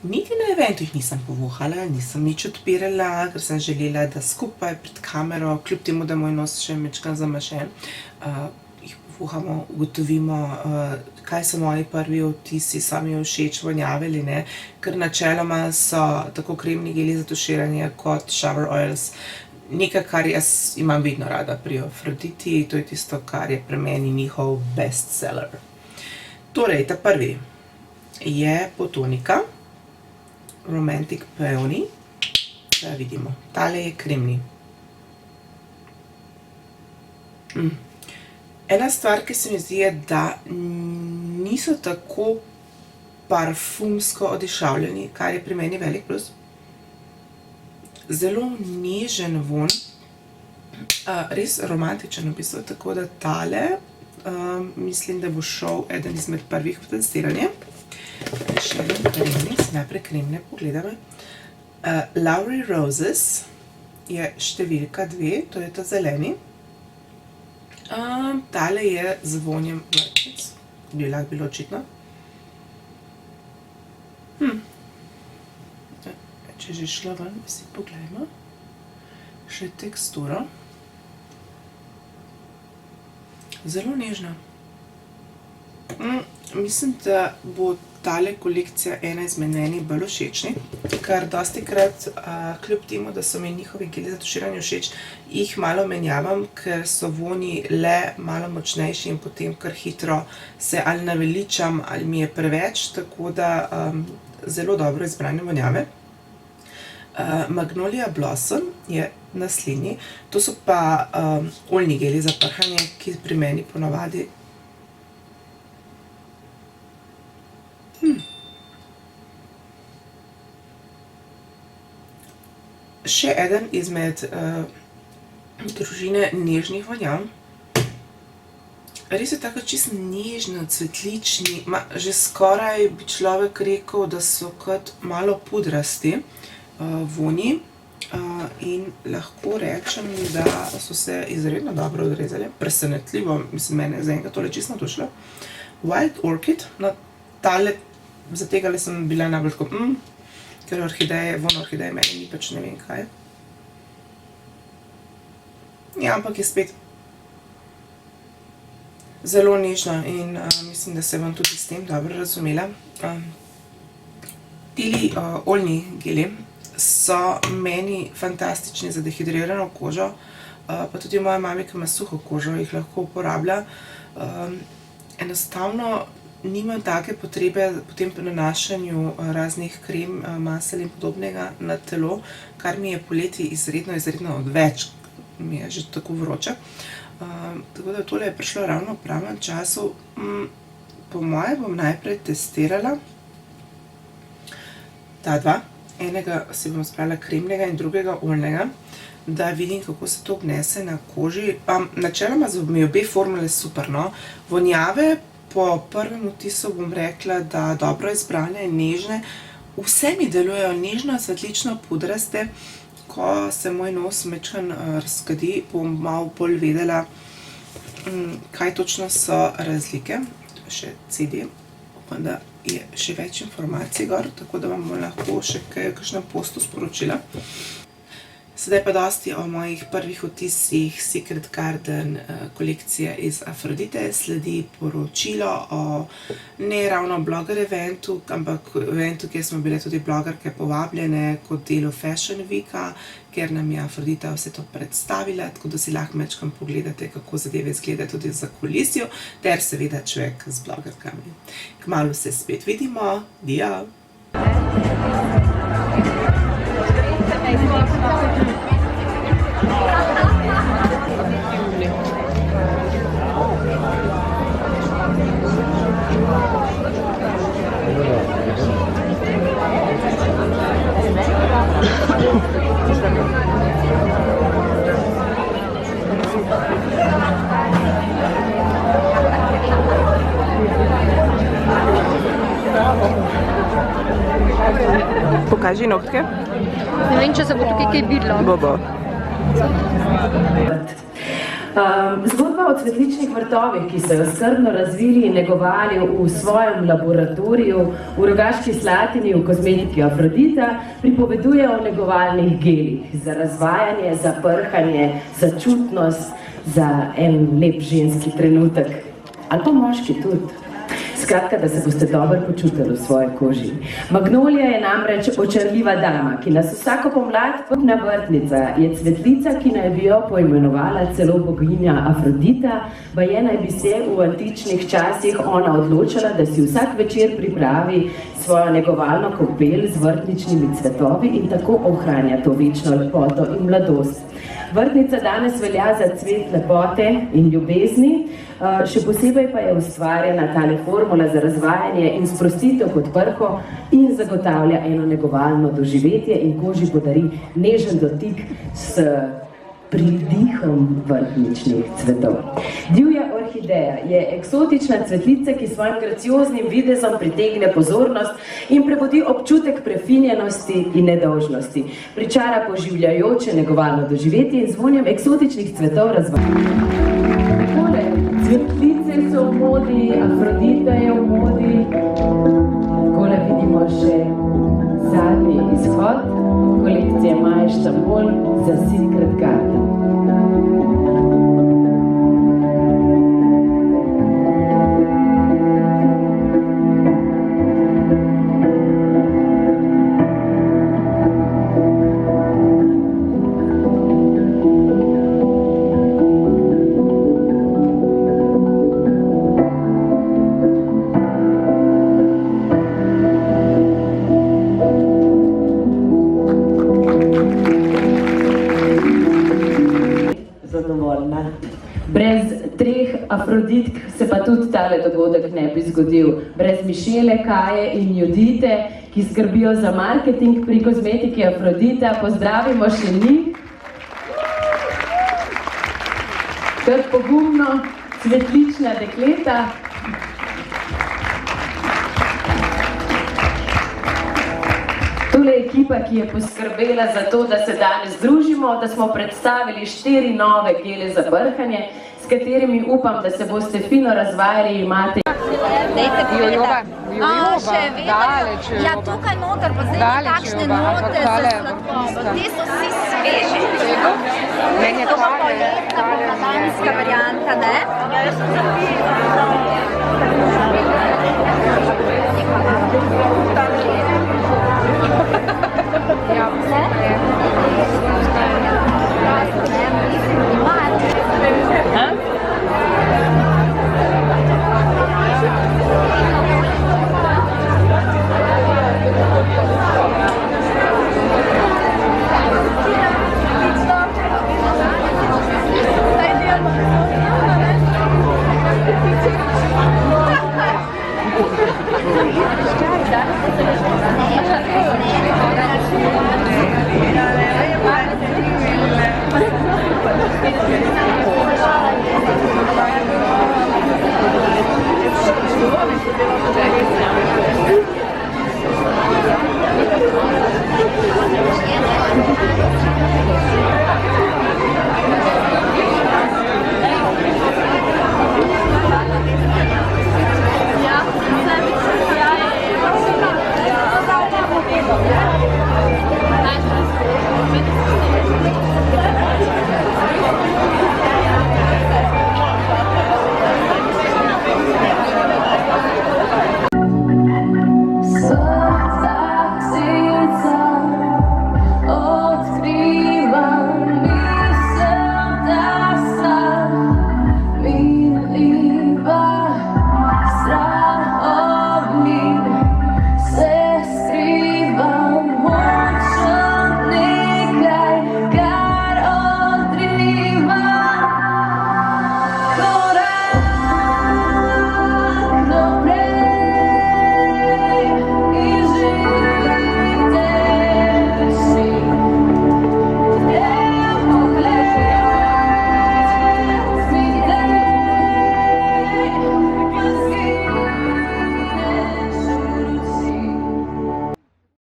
Niti na eventu jih nisem povohala, nisem nič odpirala, ker sem želela, da skupaj pred kamero, kljub temu, da moj nos še mečkan zamašen, jih povohamo, ugotovimo, kaj so moji prvi vtisi, so mi všeč vonjave ali ne, ker načeloma so tako kremni geli za tuširanje kot shower oils nekaj, kar jaz imam vedno rada pri Afroditi, to je tisto, kar je pri meni njihov bestseller. Torej, ta prvi je Botanica Romantic Peony. Da vidimo, tale je kremni. Ena stvar, ki se mi zdi, je, da niso tako parfumsko odišavljeni, kar je pri meni velik plus. Zelo nežen vonj, res romantičen v bistvu, tako da tale mislim, da bo šel eden izmed prvih v testiranje. Še eden kremni, si najprej kremne pogledamo. Lowry Roses je številka 2, to je ta zeleni. Tale je z vonjem vrtnic, bi lahko bilo očitno. Če že šla ven, si pogledamo. Še teksturo. Zelo nežna. Mislim, da bo tale kolekcija ena izmed meni bolj všečnih, ker dostikrat, kljub temu, da so mi njihovi geli za tuširanje všeč, jih malo menjavam, ker so vonji le malo močnejši in potem kar hitro se ali naveličam, ali mi je preveč, tako da zelo dobro izbrane vonjave. Magnolia Blossom je naslednji. To so pa oljni geli za prhanje, ki pri meni ponavadi še eden izmed družine nežnih vonjav. Res je tako čisto nežno, cvetlični, že skoraj bi človek rekel, da so kot malo pudrasti vonji in lahko rečem, da so se izredno dobro odrezali. Presenetljivo, mislim, mene zaenkrat tole čisto navdušilo. Wild Orchid, no tale, za tega sem bila najbolj tako, ker orhideje, von orhideje meni ni pač ne vem kaj. Ja, ampak je spet zelo nežna in mislim, da se bom tudi s tem dobro razumela. Tili oljni geli so meni fantastični za dehidrirano kožo, pa tudi moja mami, ki ima suho kožo, jih lahko uporablja. Enostavno nimam take potrebe po tem nanašanju raznih krem, masel in podobnega na telo, kar mi je poleti izredno odveč, mi je že tako vroče. Tako da tole je prišlo ravno v pravem času. Po moje bom najprej testirala ta dva. Enega si bom spravila kremnega in drugega oljnega, da vidim, kako se to obnese na koži. Načeloma mi obe formule super, no. Vonjave po prvem vtisu bom rekla, da dobro izbrane in nežne. Vse mi delujejo nežno, cvetlično, pudraste. Ko se moj nos mečkan razkadi, bom malo bolj vedela, kaj točno so razlike. To je še CD, upam, da je še več informacij gor, tako da vam bom lahko še kakšnem postu sporočila. Sedaj pa dosti o mojih prvih vtisih Secret Garden kolekcije iz Afrodite. Sledi poročilo o ne ravno blogger eventu, ampak eventu, kjer smo bile tudi blogerke povabljene kot delu Fashion Weeka, ker nam je Afrodita vse to predstavila, tako da si lahko mečkam pogledate, kako zadeve izgledajo tudi za kulisijo, ter seveda človek z blogerkami. Kmalu se spet vidimo, dio! Pokaži nohtke. Ne vem, če se bo tukaj kaj videlo. Bo. Zgodba Zgodba o cvetličnih vrtovih, ki so jo skrbno razvili in negovali v svojem laboratoriju v Rogaški Slatini v kozmetiki Afrodita, pripoveduje o negovalnih gelih za razvajanje, za prhanje, za čutnost, za en lep ženski trenutek. Ali pa moški tudi. Skratka, da se boste dobro počutili v svoji koži. Magnolija je namreč očarljiva dama, ki nas vsako pomlad popna vrtnica. Je cvetlica, ki naj bi jo poimenovala celo boginja Afrodita, baje naj bi se v antičnih časih ona odločila, da si vsak večer pripravi svojo negovalno kopel z vrtničnimi cvetovi in tako ohranja to večno lepoto in mladost. Vrtnica danes velja za cvet lepote in ljubezni, še posebej pa je ustvarjena tale formula za razvajanje in sprostitev pod prho in zagotavlja eno negovalno doživetje in koži podari nežen dotik s pridihom vrtničnih cvetov. Divja orhideja je eksotična cvetlica, ki svojim gracioznim videzom pritegne pozornost in prebudi občutek prefinjenosti in nedolžnosti. Pričara poživljajoče negovalno doživetje in z vonjem eksotičnih cvetov razvaja. Takole, cvetlice so v modi, Afrodita je v modi. Takole vidimo še zadnji izhod kolekcije Maje Štambol za Secret Garden. Brez treh Afroditk se pa tudi tale dogodek ne bi zgodil. Brez Mišele, Kaje in Judite, ki skrbijo za marketing pri kozmetiki Afrodita. Pozdravimo še njih. Kar pogumno, cvetlična dekleta. Tole je ekipa, ki je poskrbela za to, da se danes družimo, da smo predstavili 4 nove gele za prhanje, s katerimi upam, da se boste fino razvajali in imate. Jojoba, daleč jojoba. Ja, tukaj noter, pa zdaj takšne note za sladkobo. Te so vsi sveži. Meni je to pa poletna, pomladanska varianta, ne? Ja, jaz sem zapila.